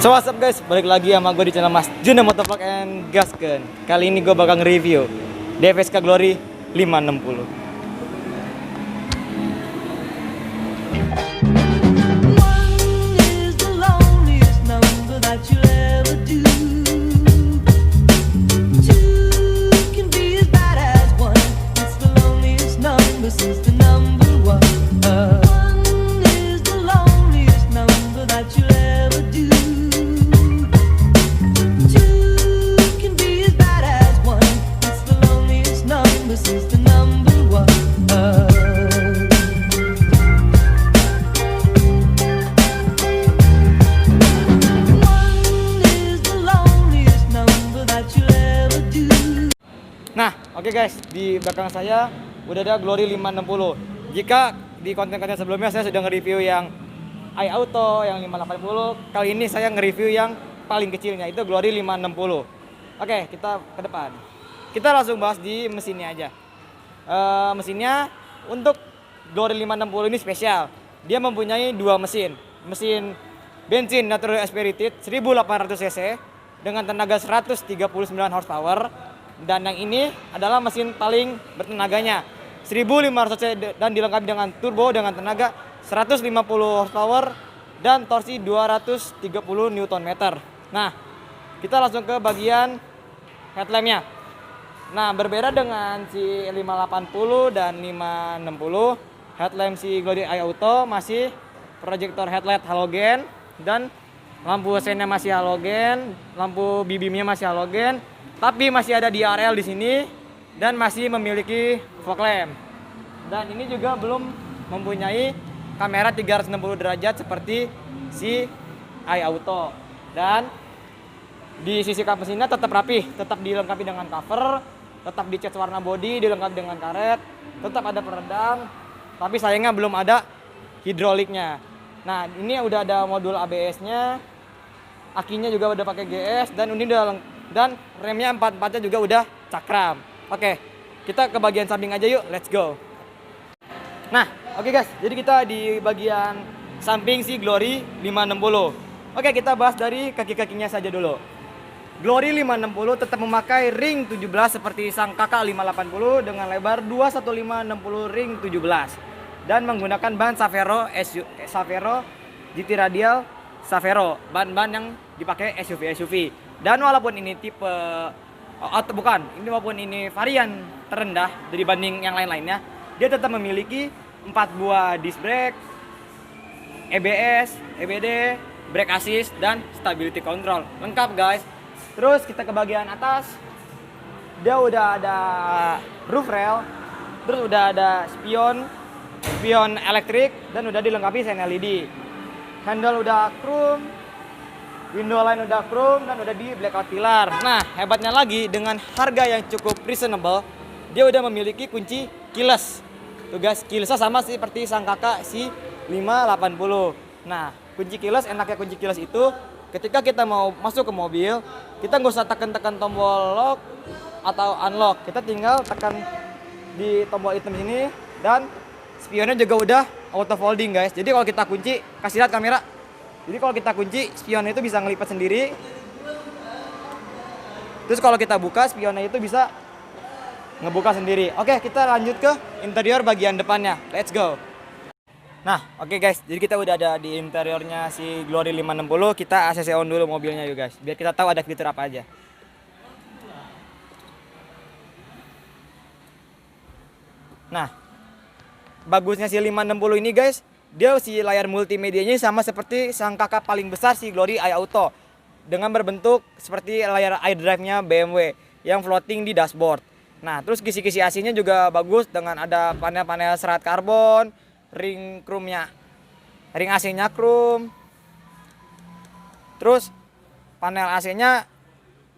So what's up guys, balik lagi sama gue di channel Mas Juna Motovlog and Gasken. Kali ini gue bakal nge-review DFSK Glory 560. Nah, oke guys, di belakang saya udah ada Glory 560. Jika di konten-konten sebelumnya saya sudah nge-review yang iAuto, yang 580, kali ini saya nge-review yang paling kecilnya, itu Glory 560. Oke, kita ke depan. Kita langsung bahas di mesinnya aja. Mesinnya untuk Glory 560 ini spesial. Dia mempunyai dua mesin. Mesin bensin natural aspirated 1800 cc dengan tenaga 139 horsepower. Dan yang ini adalah mesin paling bertenaganya 1500 cc dan dilengkapi dengan turbo dengan tenaga 150 horsepower dan torsi 230 Nm. Nah, kita langsung ke bagian headlampnya. Nah, berbeda dengan si 580 dan 560, headlamp si Glory iAuto masih proyektor headlight halogen dan lampu sennya masih halogen, lampu bibimnya masih halogen. Tapi masih ada DRL di sini dan masih memiliki fog lamp. Dan ini juga belum mempunyai kamera 360 derajat seperti si iAuto. Dan di sisi kap mesinnya tetap rapi, tetap dilengkapi dengan cover, tetap dicat warna bodi, dilengkapi dengan karet, tetap ada peredam. Tapi sayangnya belum ada hidroliknya. Nah, ini udah ada modul ABS-nya, akinya juga udah pakai GS dan ini udah dan remnya 4-4-nya juga udah cakram. Oke, kita ke bagian samping aja yuk, let's go. Nah, oke guys, jadi kita di bagian samping si Glory 560. Oke, kita bahas dari kaki-kakinya saja dulu. Glory 560 tetap memakai ring 17 seperti sang kakak 580 dengan lebar 21560 ring 17 dan menggunakan ban Savero GT Radial Savero, ban-ban yang dipakai SUV. Dan walaupun ini tipe walaupun ini varian terendah dibanding yang lain-lainnya, dia tetap memiliki 4 buah disc brake, EBS, EBD, brake assist dan stability control. Lengkap guys. Terus kita ke bagian atas. Dia udah ada roof rail, terus udah ada spion elektrik dan udah dilengkapi sein LED. Handle udah chrome, window line udah chrome dan udah di blackout pilar. Nah, hebatnya lagi dengan harga yang cukup reasonable, dia udah memiliki kunci keyless. Tugas keyless sama seperti sang kakak si 580. Nah, kunci keyless, enaknya kunci keyless itu ketika kita mau masuk ke mobil, kita nggak usah tekan-tekan tombol lock atau unlock. Kita tinggal tekan di tombol hitam ini dan spionnya juga udah auto folding guys. Jadi kalau kita kunci, kasih lihat kamera. Jadi kalau kita kunci, spionnya itu bisa ngelipat sendiri. Terus kalau kita buka, spionnya itu bisa ngebuka sendiri. Oke, kita lanjut ke interior bagian depannya. Let's go. Nah, oke guys. Jadi kita udah ada di interiornya si Glory 560. Kita ACC on dulu mobilnya yuk guys. Biar kita tahu ada fitur apa aja. Nah, bagusnya si 560 ini guys, dia si layar multimedianya sama seperti sang kakak paling besar si Glory iAuto dengan berbentuk seperti layar iDrive-nya BMW yang floating di dashboard. Nah, terus kisi-kisi AC-nya juga bagus dengan ada panel-panel serat karbon, ring AC-nya chrome. Terus panel AC-nya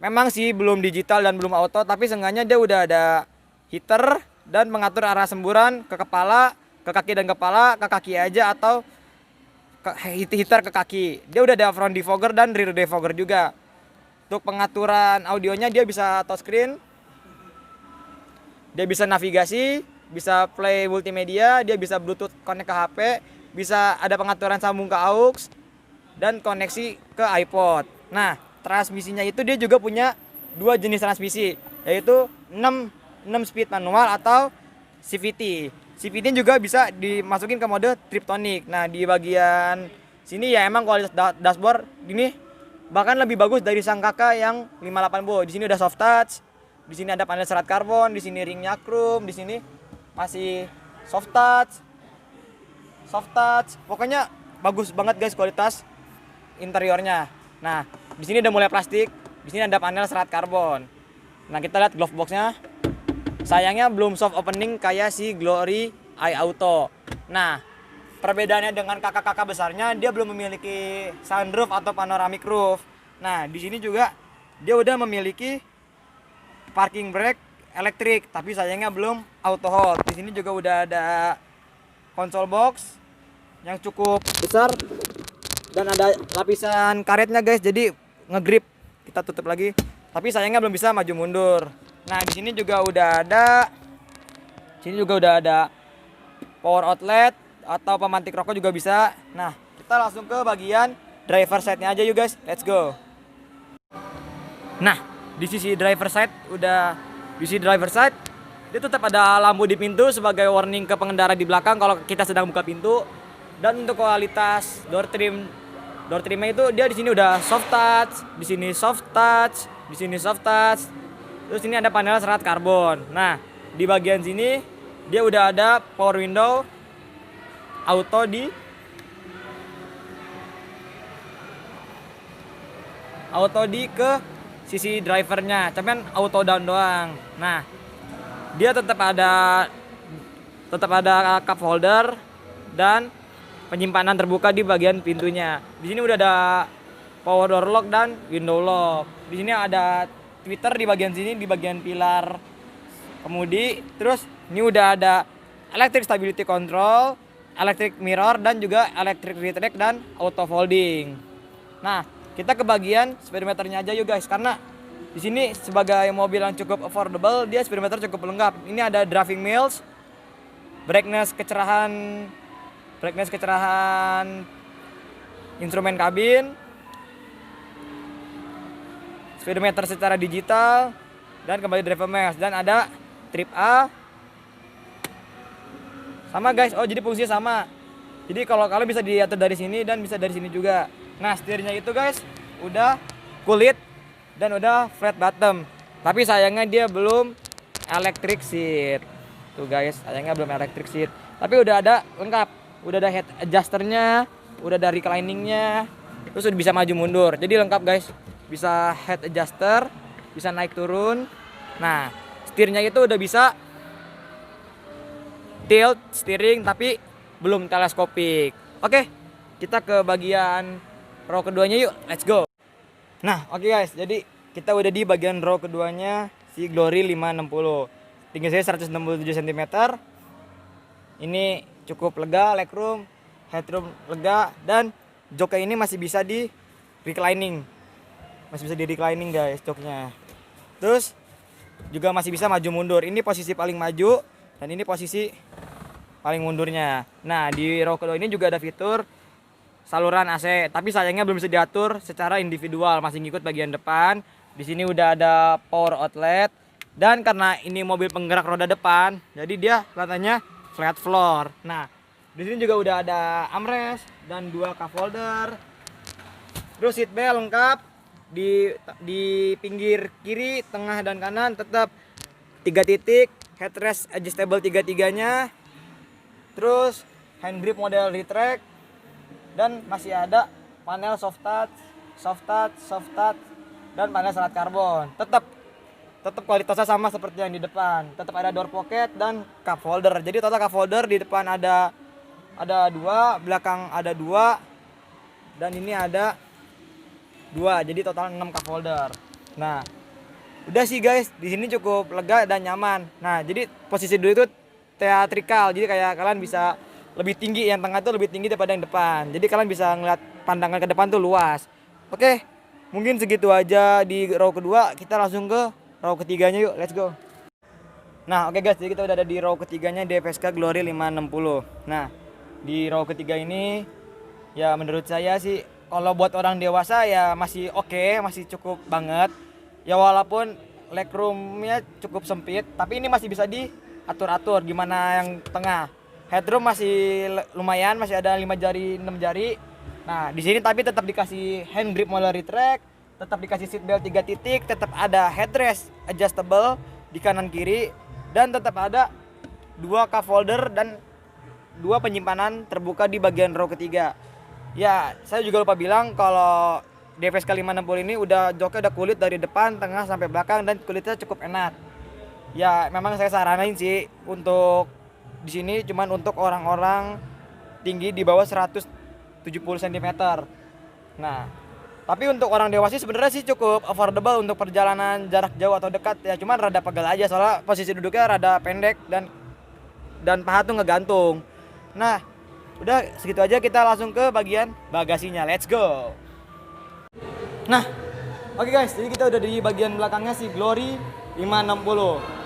memang sih belum digital dan belum auto, tapi seenggaknya dia udah ada heater dan mengatur arah semburan ke kepala, ke kaki dan kepala, ke kaki aja atau heater ke kaki. Dia udah ada front defogger dan rear defogger juga. Untuk pengaturan audionya dia bisa touchscreen, dia bisa navigasi, bisa play multimedia, dia bisa Bluetooth connect ke HP, bisa ada pengaturan sambung ke aux, dan koneksi ke iPod. Nah, transmisinya itu dia juga punya dua jenis transmisi, yaitu 6 speed manual atau CVT. CVT juga bisa dimasukin ke mode Triptonic. Nah, di bagian sini ya emang kualitas dashboard ini bahkan lebih bagus dari sang kakak yang 58 Di sini udah soft touch, di sini ada panel serat karbon, di sini ringnya chrome, di sini masih soft touch. Pokoknya bagus banget guys kualitas interiornya. Nah, di sini udah mulai plastik, di sini ada panel serat karbon. Nah, kita lihat glove boxnya. Sayangnya belum soft opening kayak si Glory iAuto. Nah, perbedaannya dengan kakak-kakak besarnya, dia belum memiliki sunroof atau panoramic roof. Nah, di sini juga dia udah memiliki parking brake elektrik, tapi sayangnya belum auto hold. Di sini juga udah ada console box yang cukup besar dan ada lapisan karetnya guys, jadi ngegrip. Kita tutup lagi, tapi sayangnya belum bisa maju mundur. Nah, di sini juga udah ada power outlet atau pemantik rokok juga bisa. Nah, kita langsung ke bagian driver side-nya aja yuk guys, let's go. Nah, di sisi driver side dia tetap ada lampu di pintu sebagai warning ke pengendara di belakang kalau kita sedang buka pintu. Dan untuk kualitas door trimnya itu dia di sini udah soft touch, di sini soft touch. Terus ini ada panel serat karbon. Nah, di bagian sini dia udah ada power window auto di ke sisi drivernya, cuman auto down doang. Nah, dia tetap ada cup holder dan penyimpanan terbuka di bagian pintunya. Di sini udah ada power door lock dan window lock. Di sini ada tweeter di bagian sini, di bagian pilar kemudi. Terus ini udah ada electric stability control, electric mirror dan juga electric retract dan auto folding. Nah, kita ke bagian speedometernya aja yuk guys, karena di sini sebagai mobil yang cukup affordable, dia speedometer cukup lengkap. Ini ada driving wheels, brightness kecerahan instrumen kabin, speedometer secara digital, dan kembali driver mesh, dan ada trip A. Sama guys, oh jadi fungsinya sama. Jadi kalau kalian bisa diatur dari sini dan bisa dari sini juga. Nah, setirnya itu guys udah kulit dan udah flat bottom. Tapi sayangnya dia belum electric seat. Tuh guys, sayangnya belum electric seat. Tapi udah ada lengkap. Udah ada head adjusternya, udah ada recliningnya, terus udah bisa maju mundur. Jadi lengkap guys. Bisa head adjuster, bisa naik turun. Nah, setirnya itu udah bisa tilt steering tapi belum teleskopik. Oke, kita ke bagian row keduanya yuk, let's go. Nah, oke guys, jadi kita udah di bagian row keduanya si Glory 560. Tinggi saya 167 cm. Ini cukup lega, legroom, headroom lega, dan joknya ini masih bisa di reclining. Guys joknya. Terus juga masih bisa maju mundur. Ini posisi paling maju dan ini posisi paling mundurnya. Nah, di row kedua ini juga ada fitur saluran AC, tapi sayangnya belum bisa diatur secara individual, masih ngikut bagian depan. Di sini udah ada power outlet, dan karena ini mobil penggerak roda depan, jadi dia kelihatannya flat floor. Nah, di sini juga udah ada armrest dan 2 cup holder. Terus seat belt lengkap. Di pinggir kiri, tengah dan kanan tetap 3 titik, headrest adjustable 3-3-nya. Terus hand grip model retract, dan masih ada panel soft touch, dan panel serat karbon. Tetap kualitasnya sama seperti yang di depan. Tetap ada door pocket dan cup holder. Jadi total cup holder di depan ada 2, belakang ada 2, dan ini ada 2. Jadi total 6 cup holder. Nah, udah sih guys, di sini cukup lega dan nyaman. Nah, jadi posisi dulu itu teatrikal. Jadi kayak kalian bisa lebih tinggi, yang tengah tuh lebih tinggi daripada yang depan. Jadi kalian bisa ngeliat pandangan ke depan tuh luas. Oke, mungkin segitu aja di row kedua. Kita langsung ke row ketiganya yuk, let's go. Nah, oke guys, jadi kita udah ada di row ketiganya DFSK Glory 560. Nah, di row ketiga ini ya menurut saya sih kalau buat orang dewasa ya masih oke, masih cukup banget. Ya walaupun legroomnya cukup sempit, tapi ini masih bisa diatur-atur gimana yang tengah. Headroom masih lumayan, masih ada 5 jari, 6 jari. Nah, di sini tapi tetap dikasih hand grip melalui track, tetap dikasih seat belt 3 titik, tetap ada headrest adjustable di kanan kiri, dan tetap ada 2 cup holder dan 2 penyimpanan terbuka di bagian row ketiga. Ya, saya juga lupa bilang kalau DFSK 560 ini joknya udah kulit dari depan, tengah sampai belakang dan kulitnya cukup enak. Ya, memang saya saranin sih untuk di sini cuman untuk orang-orang tinggi di bawah 170 cm. Nah, tapi untuk orang dewasa sebenarnya sih cukup affordable untuk perjalanan jarak jauh atau dekat ya, cuman rada pegel aja soalnya posisi duduknya rada pendek dan paha tuh ngegantung. Nah, udah segitu aja, kita langsung ke bagian bagasinya. Let's go. Nah, oke guys, jadi kita udah di bagian belakangnya si Glory 560.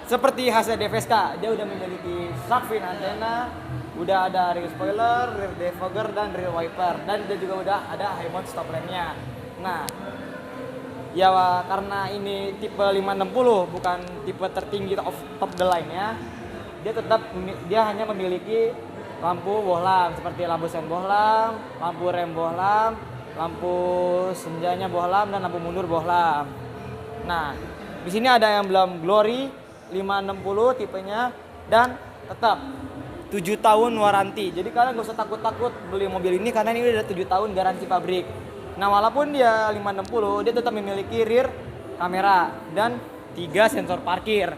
Seperti khasnya DFSK, dia udah memiliki shark fin antena, udah ada rear spoiler, rear defogger dan rear wiper, dan dia juga udah ada high mount stop lampnya. Nah, ya karena ini tipe 560 bukan tipe tertinggi of top the line ya, dia hanya memiliki lampu bohlam seperti lampu sen bohlam, lampu rem bohlam, lampu senjanya bohlam dan lampu mundur bohlam. Nah, di sini ada yang belum Glory 560 tipenya dan tetap 7 tahun waranti. Jadi kalian gak usah takut-takut beli mobil ini karena ini udah 7 tahun garansi pabrik. Nah, walaupun dia 560, dia tetap memiliki rear kamera dan 3 sensor parkir.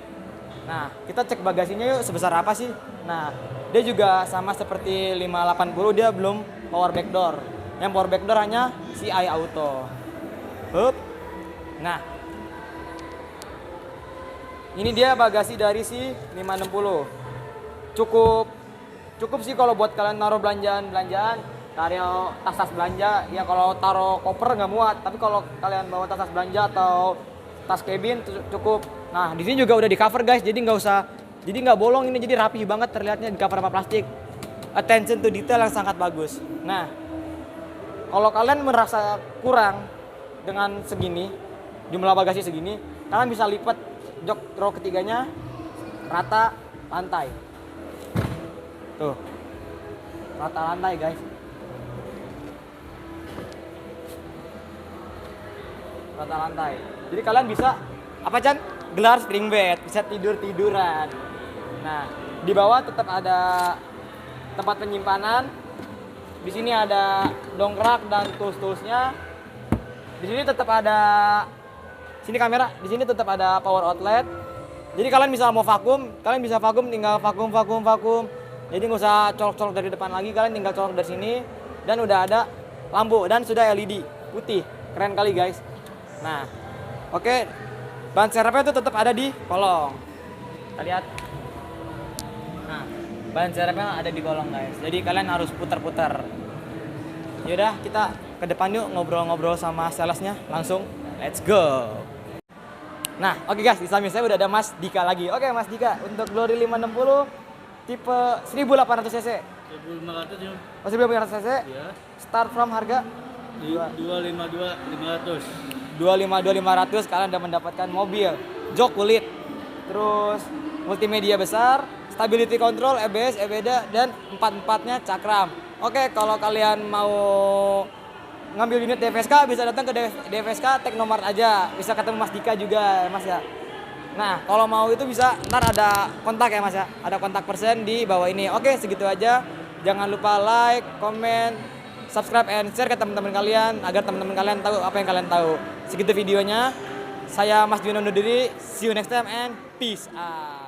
Nah, kita cek bagasinya yuk sebesar apa sih. Nah, dia juga sama seperti 580, dia belum power back door. Yang power back door hanya si iAuto. Hup. Nah, ini dia bagasi dari si 560. Cukup sih kalau buat kalian naruh belanjaan, taruh tas belanja. Ya kalau taruh koper nggak muat, tapi kalau kalian bawa tas belanja atau tas cabin cukup. Nah, di sini juga udah di cover guys, jadi nggak bolong ini, jadi rapi banget terlihatnya di cover sama plastik. Attention to detail yang sangat bagus. Nah, kalau kalian merasa kurang dengan segini, jumlah bagasi segini, kalian bisa lipat jok row ketiganya rata lantai. Tuh, rata lantai guys. Rata lantai. Jadi kalian bisa apa Chan? Gelar spring bed, bisa tiduran. Nah, di bawah tetap ada tempat penyimpanan. Di sini ada dongkrak dan tools-toolsnya. Di sini tetap ada kamera. Di sini tetap ada power outlet. Jadi kalian bisa mau vakum, kalian bisa vakum, tinggal vakum. Jadi nggak usah colok-colok dari depan lagi, kalian tinggal colok dari sini. Dan udah ada lampu dan sudah LED putih, keren kali guys. Nah, oke, ban serepnya itu tetap ada di kolong. Kita lihat. Nah, ban serepnya ada di kolong guys. Jadi kalian harus putar-putar. Yaudah, kita ke depan yuk ngobrol-ngobrol sama salesnya langsung. Let's go. Nah, oke guys, di samping saya udah ada Mas Dika lagi. Oke, Mas Dika, untuk Glory 560 tipe 1800 cc. 1500 ya. Oh, 1500 cc. Iya. Start from harga 252.500. 252.500 kalian udah mendapatkan mobil jok kulit. Terus multimedia besar, stability control, ABS, EBD dan 4-4-nya cakram. Oke, kalau kalian mau ngambil unit DFSK bisa datang ke DFSK Teknomart aja. Bisa ketemu Mas Dika juga, Mas ya. Nah, kalau mau itu bisa, ntar ada kontak ya Mas ya. Ada kontak person di bawah ini. Oke, segitu aja. Jangan lupa like, comment, subscribe, and share ke teman-teman kalian agar teman-teman kalian tahu apa yang kalian tahu. Segitu videonya. Saya Mas Juno undur diri. See you next time and peace out.